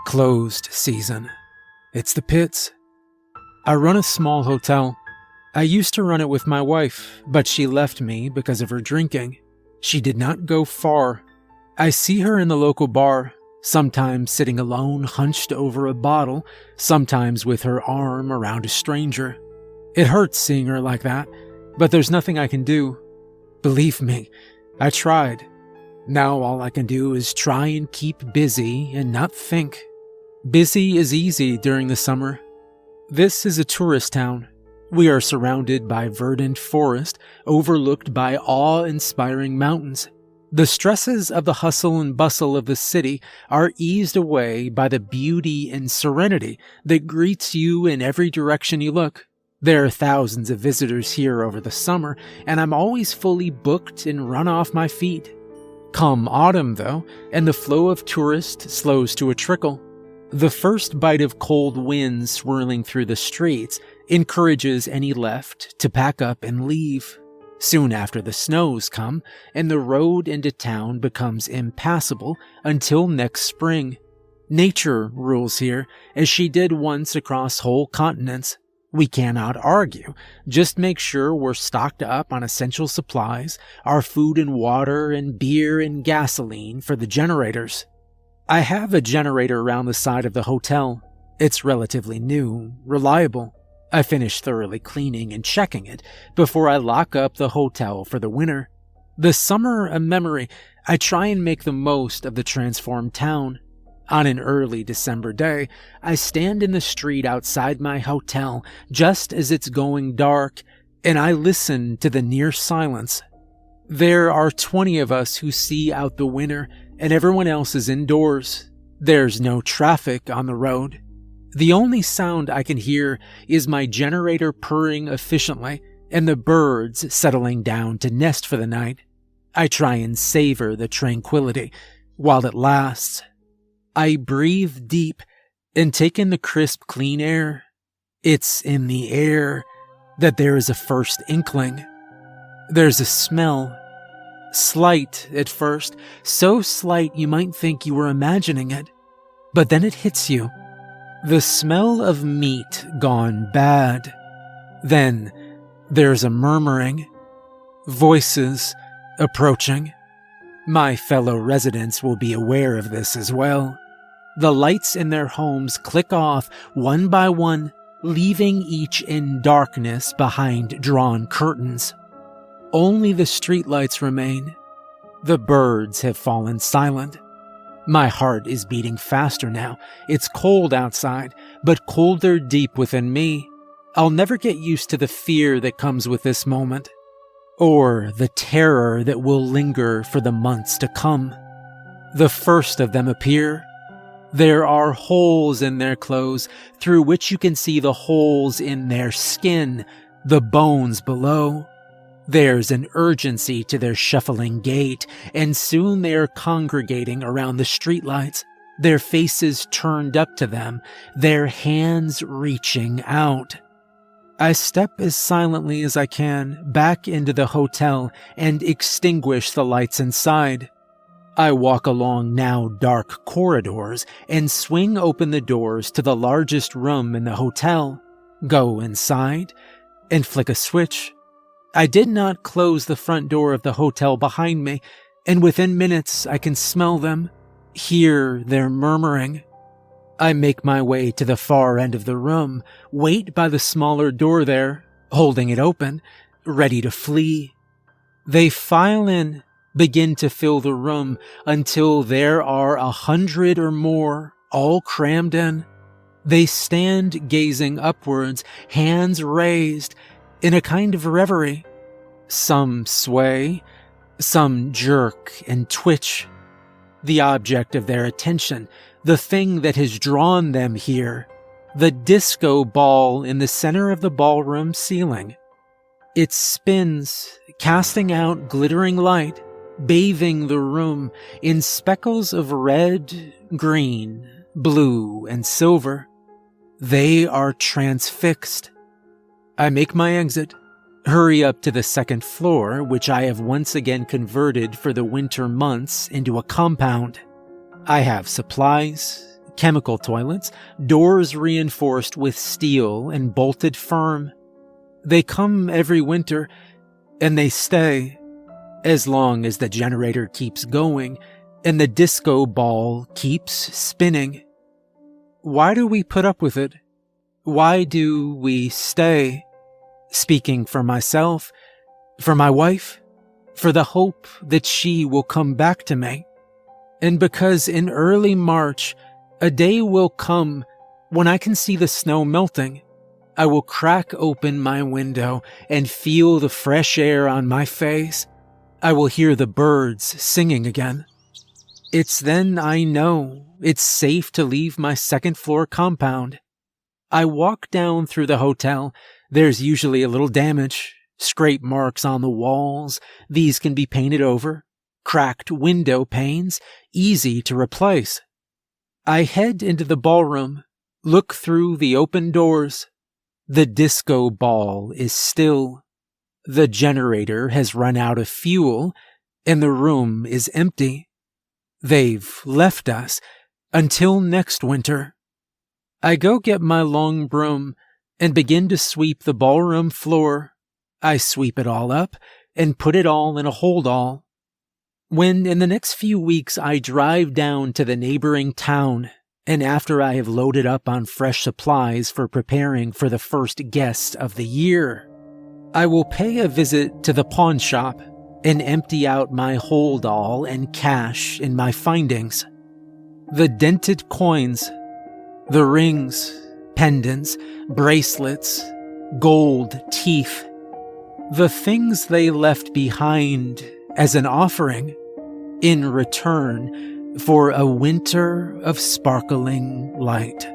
Closed season. It's the pits. I run a small hotel. I used to run it with my wife, but she left me because of her drinking. She did not go far. I see her in the local bar, sometimes sitting alone hunched over a bottle, sometimes with her arm around a stranger. It hurts seeing her like that, but there's nothing I can do. Believe me, I tried. Now all I can do is try and keep busy and not think. Busy is easy during the summer. This is a tourist town. We are surrounded by verdant forest, overlooked by awe-inspiring mountains. The stresses of the hustle and bustle of the city are eased away by the beauty and serenity that greets you in every direction you look. There are thousands of visitors here over the summer, and I'm always fully booked and run off my feet. Come autumn, though, and the flow of tourists slows to a trickle. The first bite of cold wind swirling through the streets encourages any left to pack up and leave. Soon after the snows come, and the road into town becomes impassable until next spring. Nature rules here, as she did once across whole continents. We cannot argue. Just make sure we're stocked up on essential supplies, our food and water and beer and gasoline for the generators. I have a generator around the side of the hotel. It's relatively new, reliable. I finish thoroughly cleaning and checking it before I lock up the hotel for the winter. The summer a memory, I try and make the most of the transformed town. On an early December day, I stand in the street outside my hotel just as it's going dark, and I listen to the near silence. There are 20 of us who see out the winter, and everyone else is indoors. There's no traffic on the road. The only sound I can hear is my generator purring efficiently and the birds settling down to nest for the night. I try and savor the tranquility while it lasts. I breathe deep and take in the crisp, clean air. It's in the air that there is a first inkling. There's a smell. Slight at first, so slight you might think you were imagining it. But then it hits you. The smell of meat gone bad. Then there's a murmuring. Voices approaching. My fellow residents will be aware of this as well. The lights in their homes click off one by one, leaving each in darkness behind drawn curtains. Only the streetlights remain. The birds have fallen silent. My heart is beating faster now. It's cold outside, but colder deep within me. I'll never get used to the fear that comes with this moment, or the terror that will linger for the months to come. The first of them appear. There are holes in their clothes through which you can see the holes in their skin, the bones below. There's an urgency to their shuffling gait, and soon they are congregating around the streetlights, their faces turned up to them, their hands reaching out. I step as silently as I can back into the hotel and extinguish the lights inside. I walk along now dark corridors and swing open the doors to the largest room in the hotel, go inside, and flick a switch. I did not close the front door of the hotel behind me, and within minutes I can smell them, hear their murmuring. I make my way to the far end of the room, wait by the smaller door there, holding it open, ready to flee. They file in, begin to fill the room until there are 100 or more, all crammed in. They stand gazing upwards, hands raised, in a kind of reverie. Some sway, some jerk and twitch. The object of their attention, the thing that has drawn them here, the disco ball in the center of the ballroom ceiling. It spins, casting out glittering light, bathing the room in speckles of red, green, blue, and silver. They are transfixed. I make my exit, hurry up to the second floor, which I have once again converted for the winter months into a compound. I have supplies, chemical toilets, doors reinforced with steel and bolted firm. They come every winter, and they stay as long as the generator keeps going and the disco ball keeps spinning. Why do we put up with it? Why do we stay? Speaking for myself, for my wife, for the hope that she will come back to me. And because in early March, a day will come when I can see the snow melting. I will crack open my window and feel the fresh air on my face. I will hear the birds singing again. It's then I know it's safe to leave my second-floor compound. I walk down through the hotel. There's usually a little damage, scrape marks on the walls. These can be painted over. Cracked window panes, easy to replace. I head into the ballroom, look through the open doors. The disco ball is still. The generator has run out of fuel, and the room is empty. They've left us until next winter. I go get my long broom and begin to sweep the ballroom floor. I sweep it all up and put it all in a hold-all. When in the next few weeks I drive down to the neighboring town, and after I have loaded up on fresh supplies for preparing for the first guest of the year, I will pay a visit to the pawn shop and empty out my hold-all and cash in my findings. The dented coins, the rings, pendants, bracelets, gold teeth, the things they left behind as an offering in return for a winter of sparkling light.